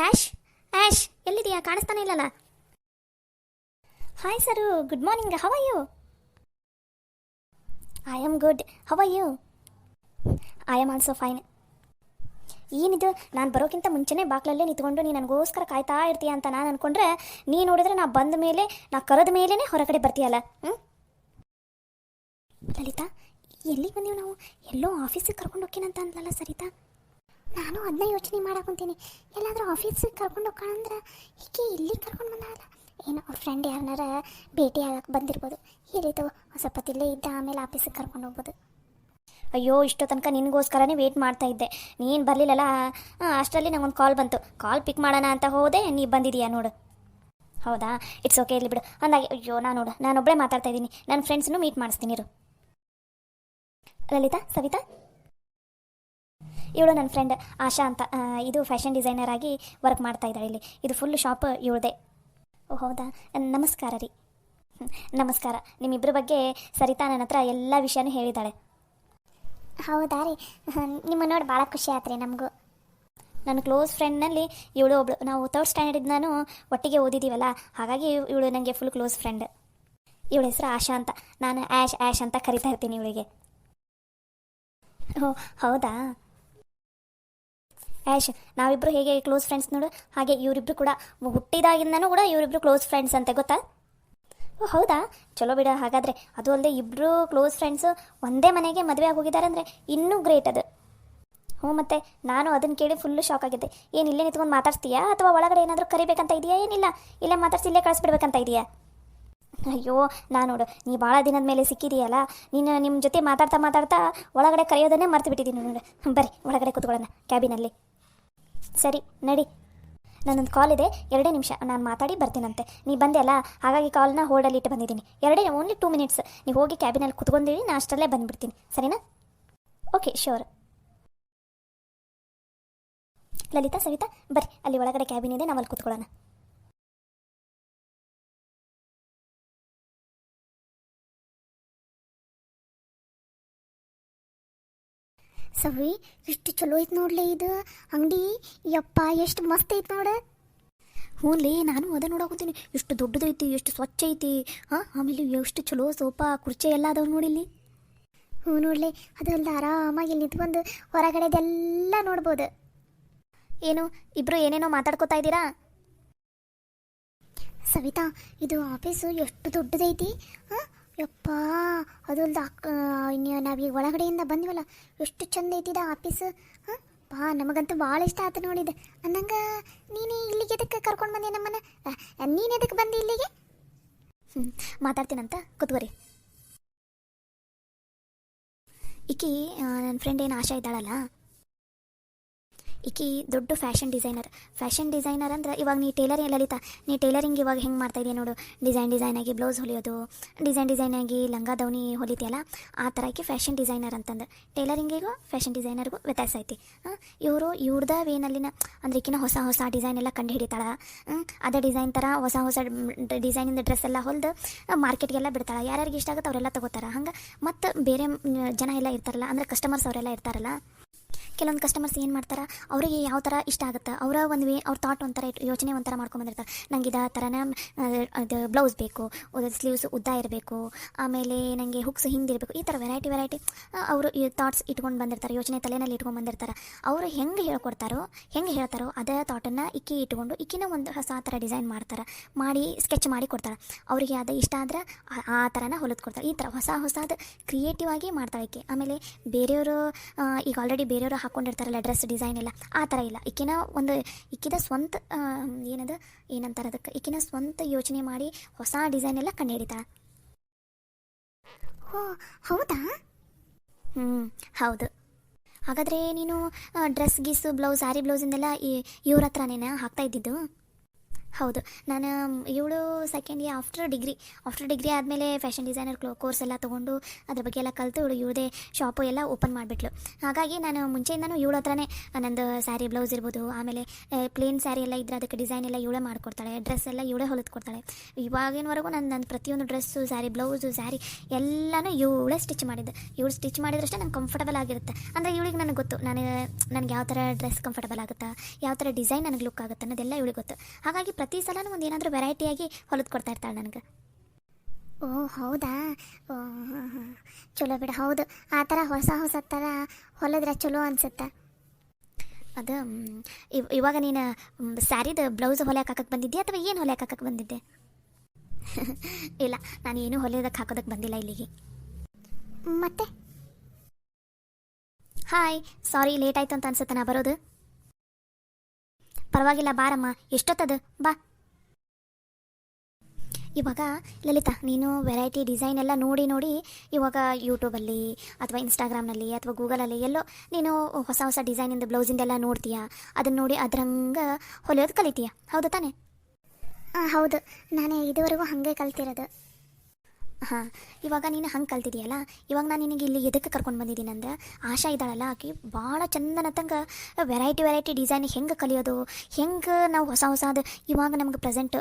Ash ash ಎಲ್ಲಿದೆಯಾ? ಕಾಣಿಸ್ತಾನೆ ಇಲ್ಲಲ್ಲ. Hi sir, good morning. How are you? I am good. How are you? I am also fine. ಏನಿದು, ನಾನು ಬರೋಕ್ಕಿಂತ ಮುಂಚೆನೇ ಬಾಕ್ಲಲ್ಲೇ ನಿಂತ್ಕೊಂಡು ನೀನು ನನಗೋಸ್ಕರ ಕಾಯ್ತಾ ಇರ್ತೀಯ ಅಂತ ನಾನು ಅಂದ್ಕೊಂಡ್ರೆ, ನೀ ನೋಡಿದ್ರೆ ನಾ ಬಂದ ಮೇಲೆ, ನಾ ಕರೆದ ಮೇಲೇ ಹೊರಗಡೆ ಬರ್ತೀಯಲ್ಲ. ಲಲಿತಾ, ಎಲ್ಲಿಗೆ ಬಂದೀವಿ ನಾವು? ಎಲ್ಲೋ ಆಫೀಸಿಗೆ ಕರ್ಕೊಂಡು ಹೋಗ್ತೀನಂತ ಅಂದ್ಲಲ್ಲ ಸರಿತಾ. ನಾನು ಅದನ್ನ ಯೋಚನೆ ಮಾಡಾಕೊಂತೀನಿ. ಎಲ್ಲಾದರೂ ಆಫೀಸಿಗೆ ಕರ್ಕೊಂಡು ಹೋಗೋಣ ಅಂದ್ರೆ ಹೀಗೆ ಇಲ್ಲಿ ಕರ್ಕೊಂಡು ಬಂದಾಗಲ್ಲ. ಏನೋ ಅವ್ರ ಫ್ರೆಂಡ್ ಯಾರನ್ನಾರ ಭೇಟಿ ಆಗಕ್ಕೆ ಬಂದಿರ್ಬೋದು. ಹೇಳಿತು ಸ್ವಲ್ಪ ತಿಲ್ಲೇ ಇದ್ದ, ಆಮೇಲೆ ಆಫೀಸಿಗೆ ಕರ್ಕೊಂಡು ಹೋಗ್ಬೋದು. ಅಯ್ಯೋ, ಇಷ್ಟೋ ತನಕ ನಿನಗೋಸ್ಕರನೇ ವೇಟ್ ಮಾಡ್ತಾ ಇದ್ದೆ, ನೀನು ಬರಲಿಲ್ಲಲ್ಲ. ಅಷ್ಟರಲ್ಲಿ ನಂಗೊಂದು ಕಾಲ್ ಬಂತು. ಕಾಲ್ ಪಿಕ್ ಮಾಡೋಣ ಅಂತ ಹೋದೆ, ನೀ ಬಂದಿದೀಯಾ ನೋಡು. ಹೌದಾ, ಇಟ್ಸ್ ಓಕೆ, ಇರಲಿ ಬಿಡು. ಅಂದಾಗೆ ಅಯ್ಯೋ, ನಾನೊಬ್ಬಳೇ ಮಾತಾಡ್ತಾ ಇದ್ದೀನಿ. ನನ್ನ ಫ್ರೆಂಡ್ಸನ್ನು ಮೀಟ್ ಮಾಡಿಸ್ತೀನಿ ಇರು. ಲಲಿತಾ, ಸವಿತಾ, ಇವಳು ನನ್ನ ಫ್ರೆಂಡ್ ಆಶಾ ಅಂತ. ಇದು ಫ್ಯಾಷನ್ ಡಿಸೈನರ್ ಆಗಿ ವರ್ಕ್ ಮಾಡ್ತಾ ಇದ್ದಾಳೆ ಇಲ್ಲಿ. ಇದು ಫುಲ್ ಶಾಪ್ ಇವಳದೆ. ಓ ಹೌದಾ, ನಮಸ್ಕಾರ ರೀ. ನಮಸ್ಕಾರ. ನಿಮ್ಮಿಬ್ಬರ ಬಗ್ಗೆ ಸರಿತಾ ನನ್ನ ಹತ್ರ ಎಲ್ಲ ವಿಷಯನೂ ಹೇಳಿದ್ದಾಳೆ. ಹೌದಾ ರೀ, ನಿಮ್ಮ ನೋಡಿ ಭಾಳ ಖುಷಿ ಆಯ್ತು ರೀ ನಮಗೂ. ನನ್ನ ಕ್ಲೋಸ್ ಫ್ರೆಂಡ್ನಲ್ಲಿ ಇವಳು ಒಬ್ಳು. ನಾವು ಥರ್ಡ್ ಸ್ಟ್ಯಾಂಡರ್ಡ್ ನಾನು ಒಟ್ಟಿಗೆ ಓದಿದ್ದೀವಲ್ಲ, ಹಾಗಾಗಿ ಇವಳು ನನಗೆ ಫುಲ್ ಕ್ಲೋಸ್ ಫ್ರೆಂಡ್. ಇವಳ ಹೆಸರು ಆಶಾ ಅಂತ. ನಾನು ಆ್ಯಶ್ ಅಂತ ಕರಿತಾ ಇರ್ತೀನಿ ಇವಳಿಗೆ. ಓ ಹೌದಾ ಆ್ಯಶ್, ನಾವಿಬ್ಬರು ಹೇಗೆ ಕ್ಲೋಸ್ ಫ್ರೆಂಡ್ಸ್ ನೋಡು, ಹಾಗೆ ಇವರಿಬ್ಬರು ಕೂಡ ಹುಟ್ಟಿದಾಗಿಂದನೂ ಕೂಡ ಇವರಿಬ್ಬರು ಕ್ಲೋಸ್ ಫ್ರೆಂಡ್ಸ್ ಅಂತೆ, ಗೊತ್ತಾ? ಓ ಹೌದಾ, ಚಲೋ ಬಿಡ. ಹಾಗಾದರೆ ಅದು ಅಲ್ಲದೆ ಇಬ್ಬರು ಕ್ಲೋಸ್ ಫ್ರೆಂಡ್ಸು ಒಂದೇ ಮನೆಗೆ ಮದುವೆ ಆಗಿ ಹೋಗಿದ್ದಾರೆ ಅಂದರೆ ಇನ್ನೂ ಗ್ರೇಟ್ ಅದು. ಹ್ಞೂ, ಮತ್ತೆ ನಾನು ಅದನ್ನು ಕೇಳಿ ಫುಲ್ಲು ಶಾಕ್ ಆಗಿದ್ದೆ. ಏನು ಇಲ್ಲೇ ನಿಂತ್ಕೊಂಡು ಮಾತಾಡ್ತೀಯಾ, ಅಥವಾ ಒಳಗಡೆ ಏನಾದರೂ ಕರಿಬೇಕಂತ ಇದೆಯಾ? ಏನಿಲ್ಲ, ಇಲ್ಲೇ ಮಾತಾಡ್ಸಿ ಇಲ್ಲೇ ಕಳಿಸ್ಬಿಡ್ಬೇಕಂತ ಇದೆಯಾ? ಅಯ್ಯೋ, ನಾನು ನೋಡು, ನೀ ಭಾಳ ದಿನದ ಮೇಲೆ ಸಿಕ್ಕಿದೆಯಲ್ಲ, ನೀನು ನಿಮ್ಮ ಜೊತೆ ಮಾತಾಡ್ತಾ ಒಳಗಡೆ ಕರೆಯೋದನ್ನೇ ಮರ್ತು ಬಿಟ್ಟಿದ್ದೀನಿ ನೋಡು. ಬರ್ರಿ ಒಳಗಡೆ ಕೂತ್ಕೊಳ್ಳೋಣ ಕ್ಯಾಬಿನಲ್ಲಿ. ಸರಿ ನಡಿ, ನನ್ನೊಂದು ಕಾಲ್ ಇದೆ, 2 ನಿಮಿಷ ನಾನು ಮಾತಾಡಿ ಬರ್ತೀನಂತೆ. ನೀ ಬಂದೆ ಅಲ್ಲ, ಹಾಗಾಗಿ ಕಾಲ್ನ ಹೋಲ್ಡಲ್ಲಿ ಇಟ್ಟು ಬಂದಿದ್ದೀನಿ. Only 2 minutes. ನೀವು ಹೋಗಿ ಕ್ಯಾಬಿನಲ್ಲಿ ಕುತ್ಕೊಂಡಿರಿ, ನಾನು ಅಷ್ಟರಲ್ಲೇ ಬಂದುಬಿಡ್ತೀನಿ, ಸರಿನಾ? Okay, sure. ಲಲಿತಾ, ಸವಿತಾ, ಬರ್ರಿ, ಅಲ್ಲಿ ಒಳಗಡೆ ಕ್ಯಾಬಿನ್ ಇದೆ, ನಾವಲ್ಲಿ ಕೂತ್ಕೊಳ್ಳೋಣ. ಸವಿ, ಎಷ್ಟು ಚಲೋ ಐತೆ ನೋಡ್ಲಿ ಇದು ಅಂಗಡಿ. ಯಪ್ಪ, ಎಷ್ಟು ಮಸ್ತ್ ಐತೆ ನೋಡು. ಹ್ಞೂನ್ಲೇ, ನಾನು ಅದೇ ನೋಡೋಕೊತೀನಿ. ಎಷ್ಟು ದೊಡ್ಡದೈತಿ, ಎಷ್ಟು ಸ್ವಚ್ಛ ಐತಿ. ಆಮೇಲೆ ಎಷ್ಟು ಚಲೋ ಸೋಫಾ ಕುರ್ಚಿ ಎಲ್ಲ ಅದಾವೆ ನೋಡಿಲ್ಲಿ. ಹ್ಞೂ ನೋಡ್ಲಿ, ಅದಲ್ಲ ಆರಾಮಾಗಿ ಇಲ್ಲಿ ನಿಂತ್ಕೊಂಡು ಹೊರಗಡೆದೆಲ್ಲ ನೋಡ್ಬೋದು. ಏನು, ಇಬ್ಬರು ಏನೇನೋ ಮಾತಾಡ್ಕೋತಾ ಇದ್ದೀರಾ? ಸವಿತಾ, ಇದು ಆಫೀಸು ಎಷ್ಟು ದೊಡ್ಡದೈತಿ. ಯಪ್ಪ, ಅದಲ್ದ ನಾವೀಗ ಒಳಗಡೆಯಿಂದ ಬಂದ್ವಲ್ಲ, ಎಷ್ಟು ಚಂದ ಐತಿದ ಆಫೀಸು. ನಮಗಂತೂ ಭಾಳ ಇಷ್ಟ ಆಯ್ತು ನೋಡಿದೆ. ಅನ್ನಂಗೆ ನೀನು ಇಲ್ಲಿಗೆ ಎದಕ್ಕೆ ಕರ್ಕೊಂಡು ಬಂದೆ ನಮ್ಮನ್ನು? ನೀನು ಎದಕ್ಕೆ ಬಂದಿ ಇಲ್ಲಿಗೆ? ಮಾತಾಡ್ತೀನಂತ ಕೂತ್ಕೋರಿ. ಈಕಿ ನನ್ನ ಫ್ರೆಂಡ್ ಏನು ಆಶಾ ಇದ್ದಾಳಲ್ಲ, ಈಕಿ ದೊಡ್ಡ ಫ್ಯಾಷನ್ ಡಿಸೈನರ್ ಅಂದ್ರೆ ಇವಾಗ ನೀ ಟೇಲರಿಂಗ್, ಲಲಿತಾ, ನೀ ಟೇಲರಿಂಗ್ ಇವಾಗ ಹೆಂಗೆ ಮಾಡ್ತಾಯಿದ್ದೀಯ ನೋಡು. ಡಿಸೈನ್ ಆಗಿ ಬ್ಲೌಸ್ ಹೊಲಿಯೋದು, ಡಿಸೈನ್ ಆಗಿ ಲಂಗ ದೌನಿ ಹೊಲಿತೀಯಲ್ಲ, ಆ ಥರಕ್ಕೆ ಫ್ಯಾಷನ್ ಡಿಸೈನರ್ ಅಂತಂದು. ಟೇಲರಿಂಗಿಗೂ ಫ್ಯಾಷನ್ ಡಿಸೈನರ್ಗೂ ವ್ಯತ್ಯಾಸ ಐತಿ. ಇವ್ರದ ವೇನಲ್ಲಿನ ಅಂದ್ರೆ ಈಕಿನ ಹೊಸ ಡಿಸೈನ್ ಎಲ್ಲ ಕಂಡು ಹಿಡಿತಾಳೆ. ಅದೇ ಡಿಸೈನ್ ಥರ ಹೊಸ ಡಿಸೈನಿಂದ ಡ್ರೆಸ್ ಎಲ್ಲ ಹೊಲಿದು ಮಾರ್ಕೆಟ್ಗೆಲ್ಲ ಬಿಡ್ತಾಳೆ. ಯಾರ್ಯಾರಿಗೆ ಇಷ್ಟ ಆಗುತ್ತೆ ಅವರೆಲ್ಲ ತಗೋತಾರೆ. ಹಂಗೆ ಮತ್ತು ಬೇರೆ ಜನ ಎಲ್ಲ ಇರ್ತಾರಲ್ಲ, ಅಂದರೆ ಕಸ್ಟಮರ್ಸ್ ಅವರೆಲ್ಲ ಇರ್ತಾರಲ್ಲ, ಕೆಲವೊಂದು ಕಸ್ಟಮರ್ಸ್ ಏನು ಮಾಡ್ತಾರೆ, ಅವರಿಗೆ ಯಾವ ಥರ ಇಷ್ಟ ಆಗುತ್ತೆ, ಅವರ ಒಂದು ಅವ್ರ ಥಾಟ್ ಒಂಥರ ಯೋಚನೆ ಒಂಥರ ಮಾಡ್ಕೊಂಬಂದಿರ್ತಾರೆ. ನಂಗೆ ಇದೇ ಥರನ ಅದು ಬ್ಲೌಸ್ ಬೇಕು, ಸ್ಲೀವ್ಸ್ ಉದ್ದ ಇರಬೇಕು, ಆಮೇಲೆ ನನಗೆ ಹುಕ್ಸ್ ಹಿಂದಿರಬೇಕು, ಈ ಥರ ವೆರೈಟಿ ಅವರು ಈ ಥಾಟ್ಸ್ ಇಟ್ಕೊಂಡು ಬಂದಿರ್ತಾರೆ, ಯೋಚನೆ ತಲೆಯಲ್ಲಿ ಇಟ್ಕೊಂಡು ಬಂದಿರ್ತಾರೆ. ಅವರು ಹೆಂಗೆ ಹೇಳ್ತಾರೋ ಅದೇ ಥಾಟನ್ನು ಇಟ್ಕೊಂಡು ಈಕಿನ ಒಂದು ಹೊಸ ಥರ ಡಿಸೈನ್ ಮಾಡಿ ಸ್ಕೆಚ್ ಮಾಡಿ ಕೊಡ್ತಾರೆ. ಅವರಿಗೆ ಅದು ಇಷ್ಟ ಆದರೆ ಆ ಥರನ ಹೊಲಿದು ಕೊಡ್ತಾರೆ. ಈ ಥರ ಹೊಸದು ಕ್ರಿಯೇಟಿವ್ ಆಗಿ ಮಾಡ್ತಾಳೆ ಈಕೆ. ಆಮೇಲೆ ಬೇರೆಯವರು ಈಗ ಆಲ್ರೆಡಿ ಬೇರೆಯವರು ಹಾಕ್ಕೊಂಡಿರ್ತಾರಲ್ಲ ಡ್ರೆಸ್ ಡಿಸೈನ್ ಎಲ್ಲ, ಆ ಥರ ಇಲ್ಲ. ಈಕಿದ ಸ್ವಂತ ಏನಂತಾರೆ ಅದಕ್ಕೆ, ಈಕಿನ ಸ್ವಂತ ಯೋಚನೆ ಮಾಡಿ ಹೊಸ ಡಿಸೈನ್ ಎಲ್ಲ ಕಂಡು ಹಿಡಿತಾಳೆ. ಓ ಹೌದಾ? ಹೌದು. ಹಾಗಾದರೆ ನೀನು ಡ್ರೆಸ್ ಗೀಸು ಬ್ಲೌಸ್, ಸ್ಯಾರಿ ಬ್ಲೌಸಿಂದೆಲ್ಲ ಇವ್ರ ಹತ್ರನೇನ ಹಾಕ್ತಾ ಇದ್ದಿದ್ದು? ಹೌದು. ನಾನು ಇವಳು ಸೆಕೆಂಡ್ ಇಯರ್ ಆಫ್ಟರ್ ಡಿಗ್ರಿ ಆದಮೇಲೆ ಫ್ಯಾಷನ್ ಡಿಸೈನರ್ ಕೋರ್ಸ್ ಎಲ್ಲ ತೊಗೊಂಡು ಅದ್ರ ಬಗ್ಗೆ ಎಲ್ಲ ಕಲಿತು ಇವಳದೇ ಶಾಪು ಎಲ್ಲ ಓಪನ್ ಮಾಡಿಬಿಟ್ಲು. ಹಾಗಾಗಿ ನಾನು ಮುಂಚೆಯಿಂದನೂ ಇವಳ ಹತ್ರನೇ ನಂದು ಸ್ಯಾರಿ ಬ್ಲೌಸ್ ಇರ್ಬೋದು, ಆಮೇಲೆ ಪ್ಲೇನ್ ಸ್ಯಾರಿ ಎಲ್ಲ ಇದ್ದರೆ ಅದಕ್ಕೆ ಡಿಸೈನ್ ಎಲ್ಲ ಇವಳೇ ಮಾಡಿಕೊಡ್ತಾಳೆ, ಡ್ರೆಸ್ ಎಲ್ಲ ಇವಳೇ ಹೊಲಿದು ಕೊಡ್ತಾಳೆ. ಇವಾಗಿನವರೆಗೂ ನನ್ನ ಪ್ರತಿಯೊಂದು ಡ್ರೆಸ್ಸು, ಸ್ಯಾರಿ ಬ್ಲೌಸು, ಸ್ಯಾರಿ ಎಲ್ಲನೂ ಇವಳೇ ಸ್ಟಿಚ್ ಮಾಡಿದ್ದೆ. ಇವಳು ಸ್ಟಿಚ್ ಮಾಡಿದ್ರಷ್ಟೇ ನಂಗೆ ಕಂಫರ್ಟಬಲ್ ಆಗಿರುತ್ತೆ. ಅಂದರೆ ಇವಳಿಗೆ ನನಗೆ ಗೊತ್ತು, ನನಗೆ ಯಾವ ಥರ ಡ್ರೆಸ್ ಕಂಫರ್ಟಬಲ್ ಆಗುತ್ತಾ, ಯಾವ ಥರ ಡಿಸೈನ್ ನನಗೆ ಲುಕ್ ಆಗುತ್ತೆ ಅನ್ನೋದೆಲ್ಲ ಇವಳಿಗೆ ಗೊತ್ತು. ಹಾಗಾಗಿ ಪ್ರತಿ ಸಲನೂ ಒಂದು ಏನಾದರೂ ವೆರೈಟಿಯಾಗಿ ಹೊಲಿದು ಕೊಡ್ತಾ ಇರ್ತಾಳೆ ನನಗೆ. ಓ ಹೌದಾ, ಓ ಹಾಂ ಹಾಂ, ಚಲೋ ಬಿಡು. ಹೌದು, ಆ ಥರ ಹೊಸ ಥರ ಹೊಲಿದ್ರೆ ಚಲೋ ಅನಿಸುತ್ತೆ. ಅದು ಇವಾಗ ನೀನು ಸ್ಯಾರಿದು ಬ್ಲೌಸ್ ಹೊಲಿಯೋಕೆ ಬಂದಿದ್ದೆ ಅಥವಾ ಏನು ಹೊಲಿಯೋಕೆ ಬಂದಿದ್ದೆ? ಇಲ್ಲ, ನಾನು ಏನೂ ಹೊಲಿಯೋದಕ್ಕೆ ಹಾಕೋದಕ್ಕೆ ಬಂದಿಲ್ಲ ಇಲ್ಲಿಗೆ. ಮತ್ತೆ ಹಾಯ್, ಸಾರಿ ಲೇಟ್ ಆಯಿತು ಅಂತ ಅನ್ಸುತ್ತೆ ನಾ ಬರೋದು. ಪರವಾಗಿಲ್ಲ ಬಾರಮ್ಮ, ಎಷ್ಟೊತ್ತದು ಬಾ. ಇವಾಗ ಲಲಿತಾ, ನೀನು ವೆರೈಟಿ ಡಿಸೈನ್ ಎಲ್ಲ ನೋಡಿ ಇವಾಗ ಯೂಟ್ಯೂಬಲ್ಲಿ ಅಥವಾ ಇನ್ಸ್ಟಾಗ್ರಾಮ್ನಲ್ಲಿ ಅಥವಾ ಗೂಗಲಲ್ಲಿ ಎಲ್ಲೋ ನೀನು ಹೊಸ ಡಿಸೈನಿಂದ ಬ್ಲೌಸಿಂದೆಲ್ಲ ನೋಡ್ತೀಯಾ, ಅದನ್ನು ನೋಡಿ ಅದ್ರಂಗೆ ಹೊಲಿಯೋದು ಕಲಿತೀಯಾ, ಹೌದು ತಾನೇ? ಹೌದು, ನಾನು ಇದುವರೆಗೂ ಹಾಗೆ ಕಲ್ತಿರೋದು. ಹಾಂ, ಇವಾಗ ನೀನು ಹಂಗೆ ಕಲ್ತಿದೆಯಲ್ಲ, ಇವಾಗ ನಾನು ನಿನಗೆ ಇಲ್ಲಿ ಎದಕ್ಕೆ ಕರ್ಕೊಂಡು ಬಂದಿದ್ದೀನಿ ಅಂದರೆ, ಆಶಾ ಇದ್ದಾಳಲ್ಲ ಆಕೆ ಭಾಳ ಚಂದನತ್ತಂಗೆ ವೆರೈಟಿ ಡಿಸೈನ್ ಹೆಂಗೆ ಕಲಿಯೋದು, ಹೆಂಗೆ ನಾವು ಹೊಸದು ಇವಾಗ ನಮ್ಗೆ ಪ್ರೆಸೆಂಟ್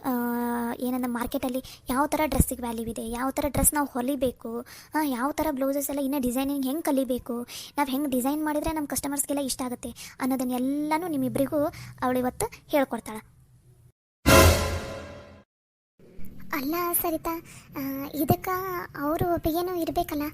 ಏನಂದ್ರೆ ಮಾರ್ಕೆಟಲ್ಲಿ ಯಾವ ಥರ ಡ್ರೆಸ್ಸಿಗೆ ವ್ಯಾಲ್ಯೂ ಇದೆ, ಯಾವ ಥರ ಡ್ರೆಸ್ ನಾವು ಹೊಲಿಬೇಕು, ಯಾವ ಥರ ಬ್ಲೌಸಸ್ ಎಲ್ಲ ಇನ್ನೂ ಡಿಸೈನಿಂಗ್ ಹೆಂಗೆ ಕಲಿಬೇಕು, ನಾವು ಹೆಂಗೆ ಡಿಸೈನ್ ಮಾಡಿದರೆ ನಮ್ಮ ಕಸ್ಟಮರ್ಸ್ಗೆಲ್ಲ ಇಷ್ಟ ಆಗುತ್ತೆ ಅನ್ನೋದನ್ನೆಲ್ಲನೂ ನಿಮ್ಮಿಬ್ಬರಿಗೂ ಅವಳು ಇವತ್ತು ಹೇಳ್ಕೊಡ್ತಾಳೆ. ಅಲ್ಲ ಸರಿತಾ, ಇದಕ್ಕೆ ಅವರು ಒಪ್ಪಿಗೆನೂ ಇರಬೇಕಲ್ಲ?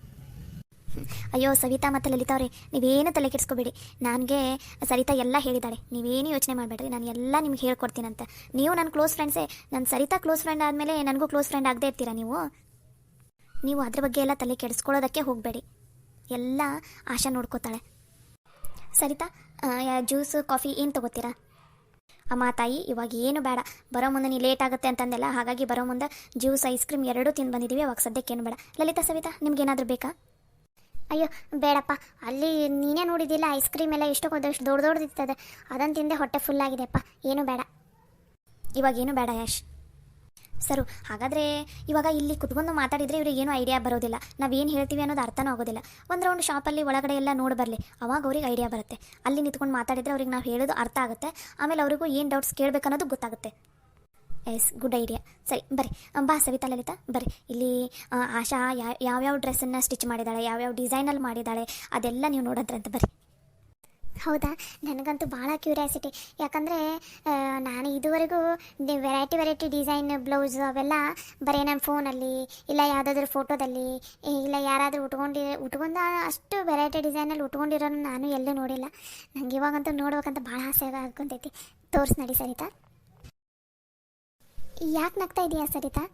ಅಯ್ಯೋ ಸವಿತಾ ಮತ್ತು ಲಲಿತಾ ಅವರೇ, ನೀವೇನು ತಲೆ ಕೆಡಿಸ್ಕೋಬೇಡಿ. ನನಗೆ ಸರಿತಾ ಎಲ್ಲ ಹೇಳಿದ್ದಾಳೆ, ನೀವೇನು ಯೋಚನೆ ಮಾಡಬೇಡ್ರಿ, ನಾನು ಎಲ್ಲ ನಿಮ್ಗೆ ಹೇಳ್ಕೊಡ್ತೀನಂತೆ. ನೀವು ನನ್ನ ಕ್ಲೋಸ್ ಫ್ರೆಂಡ್ಸೇ. ನನ್ನ ಸರಿತಾ ಕ್ಲೋಸ್ ಫ್ರೆಂಡ್ ಆದಮೇಲೆ ನನಗೂ ಕ್ಲೋಸ್ ಫ್ರೆಂಡ್ ಆಗದೇ ಇರ್ತೀರಾ ನೀವು ಅದ್ರ ಬಗ್ಗೆ ಎಲ್ಲ ತಲೆ ಕೆಡಿಸ್ಕೊಳ್ಳೋದಕ್ಕೆ ಹೋಗಬೇಡಿ, ಎಲ್ಲ ಆಶಾ ನೋಡ್ಕೋತಾಳೆ. ಸರಿತಾ, ಜ್ಯೂಸು ಕಾಫಿ ಏನು ತೊಗೋತೀರಾ? ಅಮ್ಮ ತಾಯಿ, ಇವಾಗ ಏನು ಬೇಡ, ಬರೋ ಮುಂದೆ ನೀ ಲೇಟ್ ಆಗುತ್ತೆ ಅಂತಂದೆಲ್ಲ, ಹಾಗಾಗಿ ಬರೋ ಮುಂದೆ ಜ್ಯೂಸ್ ಐಸ್ ಕ್ರೀಮ್ ಎರಡೂ ತಿಂದು ಬಂದಿದ್ದೀವಿ, ಅವಾಗ ಸದ್ಯಕ್ಕೇನು ಬೇಡ. ಲಲಿತಾ ಸವಿತಾ, ನಿಮ್ಗೇನಾದರೂ ಬೇಕಾ? ಅಯ್ಯೋ ಬೇಡಪ್ಪ, ಅಲ್ಲಿ ನೀನೇ ನೋಡಿದ್ದಿಲ್ಲ, ಐಸ್ ಕ್ರೀಮ್ ಎಲ್ಲ ಎಷ್ಟು ದೊಡ್ಡದಿರ್ತದೆ, ಅದನ್ನು ತಿಂದೆ ಹೊಟ್ಟೆ ಫುಲ್ಲಾಗಿದೆಪ್ಪ, ಏನೂ ಬೇಡ. ಇವಾಗೇನು ಬೇಡ ಯಾಶ್. ಸರು, ಹಾಗಾದರೆ ಇವಾಗ ಇಲ್ಲಿ ಕುತ್ಕೊಂಡು ಮಾತಾಡಿದರೆ ಇವ್ರಿಗೆ ಏನೂ ಐಡಿಯಾ ಬರೋದಿಲ್ಲ, ನಾವೇನು ಹೇಳ್ತೀವಿ ಅನ್ನೋದು ಅರ್ಥನೂ ಆಗೋದಿಲ್ಲ. ಒಂದು ರೌಂಡ್ ಶಾಪಲ್ಲಿ ಒಳಗಡೆ ಎಲ್ಲ ನೋಡಿ ಬರಲಿ, ಅವಾಗ ಅವ್ರಿಗೆ ಐಡಿಯಾ ಬರುತ್ತೆ. ಅಲ್ಲಿ ನಿಂತ್ಕೊಂಡು ಮಾತಾಡಿದರೆ ಅವ್ರಿಗೆ ನಾವು ಹೇಳೋದು ಅರ್ಥ ಆಗುತ್ತೆ, ಆಮೇಲೆ ಅವ್ರಿಗೂ ಏನು ಡೌಟ್ಸ್ ಕೇಳಬೇಕು ಅನ್ನೋದು ಗೊತ್ತಾಗುತ್ತೆ. Yes, good idea. ಸರಿ ಬರ್ರಿ, ಬಾ ಸವಿತಾ ಲಲಿತಾ ಬರ್ರಿ. ಇಲ್ಲಿ ಆಶಾ ಯಾವ್ಯಾವ ಡ್ರೆಸ್ಸನ್ನು ಸ್ಟಿಚ್ ಮಾಡಿದ್ದಾಳೆ, ಯಾವ್ಯಾವ ಡಿಸೈನಲ್ಲಿ ಮಾಡಿದ್ದಾಳೆ, ಅದೆಲ್ಲ ನೀವು ನೋಡೋದ್ರಂತ ಬರ್ರಿ. ಹೌದಾ, ನನಗಂತೂ ಭಾಳ ಕ್ಯೂರಿಯಾಸಿಟಿ. ಯಾಕಂದರೆ ನಾನು ಇದುವರೆಗೂ ವೆರೈಟಿ ಡಿಸೈನ್ ಬ್ಲೌಸ್ ಅವೆಲ್ಲ ಬರೀ ನಮ್ಮ ಫೋನಲ್ಲಿ ಇಲ್ಲ ಯಾವುದಾದ್ರೂ ಫೋಟೋದಲ್ಲಿ ಇಲ್ಲ ಯಾರಾದರೂ ಉಟ್ಕೊಂಡು ಅಷ್ಟು ವೆರೈಟಿ ಡಿಸೈನಲ್ಲಿ ಉಟ್ಕೊಂಡಿರೋನು ನಾನು ಎಲ್ಲೂ ನೋಡಿಲ್ಲ. ನನಗೆ ಇವಾಗಂತೂ ನೋಡ್ಬೇಕಂತ ಭಾಳ ಆಸೆ ಆಗ್ಕೊಂತೈತಿ. ತೋರ್ಸ್ ನಡಿ ಸರಿತಾ. ಯಾಕೆ ನಗ್ತಾ ಇದೆಯಾ ಸರಿತಾ?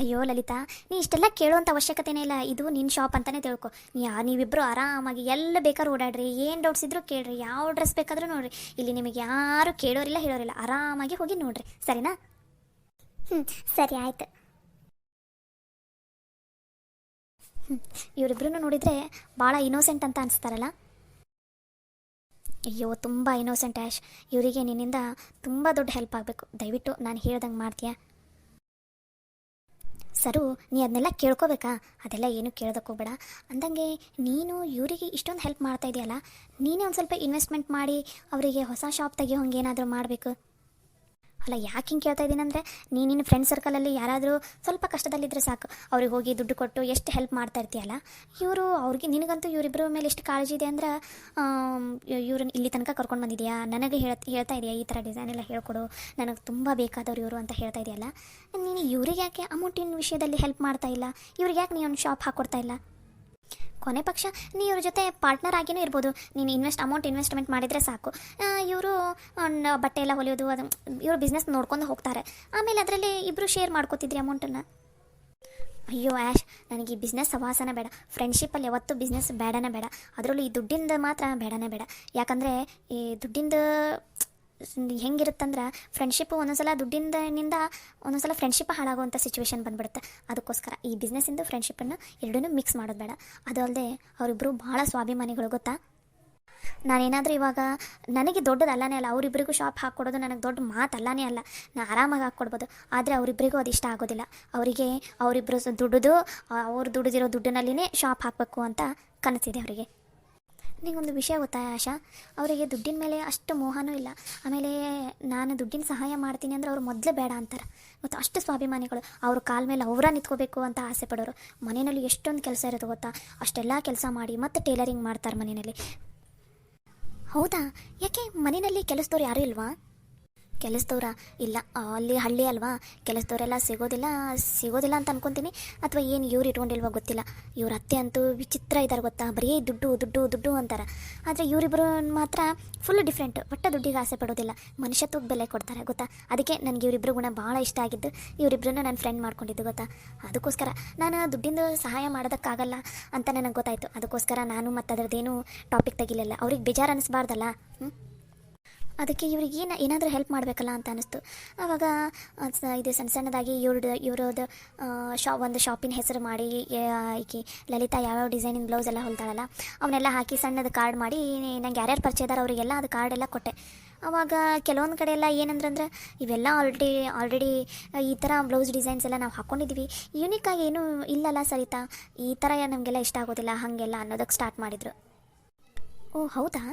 ಅಯ್ಯೋ ಲಲಿತಾ, ನೀ ಇಷ್ಟೆಲ್ಲ ಕೇಳುವಂಥ ಅವಶ್ಯಕತೆನೇ ಇಲ್ಲ, ಇದು ನಿನ್ನ ಶಾಪ್ ಅಂತಲೇ ತಿಳ್ಕೊ. ನೀವಿಬ್ಬರು ಆರಾಮಾಗಿ ಎಲ್ಲ ಬೇಕಾದ್ರೂ ಓಡಾಡ್ರಿ, ಏನು ಡೌಟ್ಸ್ ಇದ್ರೂ ಕೇಳ್ರಿ, ಯಾವ ಡ್ರೆಸ್ ಬೇಕಾದರೂ ನೋಡಿರಿ. ಇಲ್ಲಿ ನಿಮಗೆ ಯಾರು ಕೇಳೋರಿಲ್ಲ ಹೇಳೋರಿಲ್ಲ, ಆರಾಮಾಗಿ ಹೋಗಿ ನೋಡ್ರಿ, ಸರಿನಾ? ಸರಿ ಆಯ್ತು. ಇವರಿಬ್ರು ನೋಡಿದರೆ ಭಾಳ ಇನೋಸೆಂಟ್ ಅಂತ ಅನಿಸ್ತಾರಲ್ಲ? ಅಯ್ಯೋ ತುಂಬ ಇನೋಸೆಂಟ್ ಆ್ಯಶ್. ಇವರಿಗೆ ನಿನ್ನಿಂದ ತುಂಬ ದೊಡ್ಡ ಹೆಲ್ಪ್ ಆಗಬೇಕು. ದಯವಿಟ್ಟು ನಾನು ಹೇಳ್ದಂಗೆ ಮಾಡ್ತೀಯಾ? ಸರು, ನೀ ಅದನ್ನೆಲ್ಲ ಕೇಳ್ಕೋಬೇಕಾ? ಅದೆಲ್ಲ ಏನು ಕೇಳೋದಕ್ಕೆ ಹೋಗ್ಬೇಡ. ಅಂದಂಗೆ ನೀನು ಇವರಿಗೆ ಇಷ್ಟೊಂದು ಹೆಲ್ಪ್ ಮಾಡ್ತಾ ಇದೆಯಲ್ಲ, ನೀನೇ ಒಂದು ಸ್ವಲ್ಪ ಇನ್ವೆಸ್ಟ್ಮೆಂಟ್ ಮಾಡಿ ಅವರಿಗೆ ಹೊಸ ಶಾಪ್ ತೆಗಿಯೋ ಹಂಗೆ ಏನಾದರೂ ಮಾಡಬೇಕು. ಅಲ್ಲ, ಯಾಕೆ ಹಿಂಗೆ ಕೇಳ್ತಾ ಇದ್ದೀನಿ ಅಂದರೆ, ನಿನ್ನ ಫ್ರೆಂಡ್ ಸರ್ಕಲಲ್ಲಿ ಯಾರಾದರೂ ಸ್ವಲ್ಪ ಕಷ್ಟದಲ್ಲಿದ್ದರೆ ಸಾಕು, ಅವ್ರಿಗೆ ಹೋಗಿ ದುಡ್ಡು ಕೊಟ್ಟು ಎಷ್ಟು ಹೆಲ್ಪ್ ಮಾಡ್ತಾ ಇರ್ತೀಯಲ್ಲ. ಅವ್ರಿಗೆ ನಿನಗಂತೂ ಇವರಿಬ್ಬರ ಮೇಲೆ ಎಷ್ಟು ಕಾಳಜಿ ಇದೆ ಅಂದ್ರೆ, ಇವ್ರನ್ನ ಇಲ್ಲಿ ತನಕ ಕರ್ಕೊಂಡು ಬಂದಿದೆಯಾ, ನನಗೆ ಹೇಳ್ತಾ ಇದೆಯಾ ಈ ಥರ ಡಿಸೈನ್ ಎಲ್ಲ ಹೇಳ್ಕೊಡು, ನನಗೆ ತುಂಬ ಬೇಕಾದವ್ರು ಇವರು ಅಂತ ಹೇಳ್ತಾ ಇದೆಯಲ್ಲ. ನೀನು ಇವ್ರಿಗೆ ಯಾಕೆ ಅಮೌಂಟಿನ ವಿಷಯದಲ್ಲಿ ಹೆಲ್ಪ್ ಮಾಡ್ತಾ ಇಲ್ಲ? ಇವ್ರಿಗೆ ಯಾಕೆ ನೀನು ಒಂದು ಶಾಪ್ ಹಾಕ್ಕೊಡ್ತಾ ಇಲ್ಲ? ಕೊನೆ ಪಕ್ಷ ನೀ ಇವ್ರ ಜೊತೆ ಪಾರ್ಟ್ನರ್ ಆಗಿಯೂ ಇರ್ಬೋದು. ನೀನು ಇನ್ವೆಸ್ಟ್ಮೆಂಟ್ ಮಾಡಿದರೆ ಸಾಕು. ಇವರು ಬಟ್ಟೆ ಎಲ್ಲ ಹೊಲಿಯೋದು, ಅದು ಇವರು ಬಿಸ್ನೆಸ್ ನೋಡ್ಕೊಂಡು ಹೋಗ್ತಾರೆ. ಆಮೇಲೆ ಅದರಲ್ಲಿ ಇಬ್ಬರು ಶೇರ್ ಮಾಡ್ಕೋತಿದ್ರಿ ಅಮೌಂಟನ್ನು. ಅಯ್ಯೋ ಆ್ಯಶ್, ನನಗೆ ಈ ಬಿಸ್ನೆಸ್ ಸವಾಸನ ಬೇಡ. ಫ್ರೆಂಡ್ಶಿಪ್ಪಲ್ಲಿ ಯಾವತ್ತೂ ಬಿಸ್ನೆಸ್ ಬೇಡನೇ ಬೇಡ. ಅದರಲ್ಲೂ ಈ ದುಡ್ಡಿಂದ ಮಾತ್ರ ಬೇಡನೇ ಬೇಡ. ಯಾಕಂದರೆ ಈ ದುಡ್ಡಿಂದ ಹೆಂಗಿರುತ್ತಂದ್ರೆ, ಫ್ರೆಂಡ್ಶಿಪ್ಪು ಒಂದೊಂದ್ಸಲ ದುಡ್ಡಿಂದ ಒಂದೊಂದ್ಸಲ ಫ್ರೆಂಡ್ಶಿಪ್ ಹಾಳಾಗುವಂಥ ಸಿಚುವೇಶನ್ ಬಂದುಬಿಡುತ್ತೆ. ಅದಕ್ಕೋಸ್ಕರ ಈ ಬಿಸ್ನೆಸ್ಸಿಂದು ಫ್ರೆಂಡ್ಶಿಪ್ಪನ್ನು ಎರಡನ್ನೂ ಮಿಕ್ಸ್ ಮಾಡೋದು ಬೇಡ. ಅದು ಅಲ್ಲದೆ ಅವರಿಬ್ಬರು ಭಾಳ ಸ್ವಾಭಿಮಾನಿಗಳು, ಗೊತ್ತಾ? ನಾನೇನಾದರೂ ಇವಾಗ ನನಗೆ ದೊಡ್ಡದು ಅಲ್ಲನೇ ಅಲ್ಲ, ಅವರಿಬ್ಬರಿಗೂ ಶಾಪ್ ಹಾಕ್ಕೊಡೋದು ನನಗೆ ದೊಡ್ಡ ಮಾತಲ್ಲನೇ ಅಲ್ಲ, ನಾನು ಆರಾಮಾಗಿ ಹಾಕ್ಕೊಡ್ಬೋದು. ಆದರೆ ಅವರಿಬ್ಬರಿಗೂ ಅದು ಇಷ್ಟ ಆಗೋದಿಲ್ಲ. ಅವರಿಗೆ ಅವರಿಬ್ಬರು ದುಡಿದು ಅವ್ರು ದುಡಿದಿರೋ ದುಡ್ಡಿನಲ್ಲಿನೇ ಶಾಪ್ ಹಾಕಬೇಕು ಅಂತ ಕನಸಿದೆ ಅವರಿಗೆ. ನಿಗೊಂದು ವಿಷಯ ಗೊತ್ತಾ ಆಶಾ, ಅವರಿಗೆ ದುಡ್ಡಿನ ಮೇಲೆ ಅಷ್ಟು ಮೋಹನೂ ಇಲ್ಲ. ಆಮೇಲೆ ನಾನು ದುಡ್ಡಿನ ಸಹಾಯ ಮಾಡ್ತೀನಿ ಅಂದರೆ ಅವ್ರು ಮೊದಲೇ ಬೇಡ ಅಂತಾರೆ. ಮತ್ತು ಅಷ್ಟು ಸ್ವಾಭಿಮಾನಿಗಳು, ಅವ್ರ ಕಾಲ ಮೇಲೆ ಅವರ ನಿಂತ್ಕೋಬೇಕು ಅಂತ ಆಸೆ ಪಡೋರು. ಮನೆಯಲ್ಲಿ ಎಷ್ಟೊಂದು ಕೆಲಸ ಇರೋದು ಗೊತ್ತಾ, ಅಷ್ಟೆಲ್ಲ ಕೆಲಸ ಮಾಡಿ ಮತ್ತೆ ಟೇಲರಿಂಗ್ ಮಾಡ್ತಾರೆ ಮನೆಯಲ್ಲಿ. ಹೌದಾ, ಯಾಕೆ ಮನೆಯಲ್ಲಿ ಕೆಲಸದವ್ರು ಯಾರೂ ಇಲ್ವಾ? ಕೆಲಸದವ್ರ ಇಲ್ಲ, ಅಲ್ಲಿ ಹಳ್ಳಿ ಅಲ್ವಾ, ಕೆಲಸದವರೆಲ್ಲ ಸಿಗೋದಿಲ್ಲ ಅಂತ ಅನ್ಕೊತೀನಿ. ಅಥವಾ ಏನು ಇವ್ರು ಇಟ್ಕೊಂಡಿಲ್ವೋ ಗೊತ್ತಿಲ್ಲ. ಇವ್ರ ಅತ್ತೆ ಅಂತೂ ವಿಚಿತ್ರ ಇದ್ದಾರೆ ಗೊತ್ತಾ, ಬರೀ ದುಡ್ಡು ದುಡ್ಡು ದುಡ್ಡು ಅಂತಾರೆ. ಆದರೆ ಇವರಿಬ್ಬರು ಮಾತ್ರ ಫುಲ್ ಡಿಫ್ರೆಂಟ್. ಒಟ್ಟು ದುಡ್ಡಿಗೆ ಆಸೆ ಪಡೋದಿಲ್ಲ, ಮನುಷ್ಯತ್ವಕ್ಕೆ ಬೆಲೆ ಕೊಡ್ತಾರೆ ಗೊತ್ತಾ. ಅದಕ್ಕೆ ನನಗೆ ಇವರಿಬ್ಬರು ಗುಣ ಭಾಳ ಇಷ್ಟ ಆಗಿದ್ದು. ಇವರಿಬ್ಬರನ್ನ ನಾನು ಫ್ರೆಂಡ್ ಮಾಡ್ಕೊಂಡಿದ್ದು ಗೊತ್ತಾ. ಅದಕ್ಕೋಸ್ಕರ ನಾನು ದುಡ್ಡಿಂದು ಸಹಾಯ ಮಾಡೋದಕ್ಕಾಗಲ್ಲ ಅಂತ ನನಗೆ ಗೊತ್ತಾಯಿತು. ಅದಕ್ಕೋಸ್ಕರ ನಾನು ಮತ್ತು ಅದರದ್ದೇನು ಟಾಪಿಕ್ ತೆಗಿಲಿಲ್ಲ. ಅವ್ರಿಗೆ ಬೇಜಾರು ಅನ್ನಿಸ್ಬಾರ್ದಲ್ಲ. ಅದಕ್ಕೆ ಇವ್ರಿಗೆ ಏನಾದರೂ ಹೆಲ್ಪ್ ಮಾಡಬೇಕಲ್ಲ ಅಂತ ಅನ್ನಿಸ್ತು. ಆವಾಗ ಇದು ಸಣ್ಣದಾಗಿ ಇವ್ರದ್ದು ಒಂದು ಶಾಪಿನ ಹೆಸರು ಮಾಡಿ, ಈಕಿ ಲಲಿತಾ ಯಾವ್ಯಾವ ಡಿಸೈನಿನ ಬ್ಲೌಸ್ ಎಲ್ಲ ಹೊಲ್ತಾಳಲ್ಲ ಅವನ್ನೆಲ್ಲ ಹಾಕಿ ಸಣ್ಣದು ಕಾರ್ಡ್ ಮಾಡಿ ನಂಗೆ ಯಾರ್ಯಾರು ಪರಿಚಯ ಇದ್ದಾರೆ ಅವರಿಗೆಲ್ಲ ಅದು ಕಾರ್ಡೆಲ್ಲ ಕೊಟ್ಟೆ. ಆವಾಗ ಕೆಲವೊಂದು ಕಡೆ ಎಲ್ಲ ಏನಂದ್ರೆ ಇವೆಲ್ಲ ಆಲ್ರೆಡಿ ಈ ಥರ ಬ್ಲೌಸ್ ಡಿಸೈನ್ಸ್ ಎಲ್ಲ ನಾವು ಹಾಕ್ಕೊಂಡಿದ್ದೀವಿ, ಯೂನಿಕಾಗಿ ಏನೂ ಇಲ್ಲಲ್ಲ ಸರಿತಾ, ಈ ಥರ ನಮಗೆಲ್ಲ ಇಷ್ಟ ಆಗೋದಿಲ್ಲ ಹಾಗೆಲ್ಲ ಅನ್ನೋದಕ್ಕೆ ಸ್ಟಾರ್ಟ್ ಮಾಡಿದರು. ಓ ಹೌದಾ,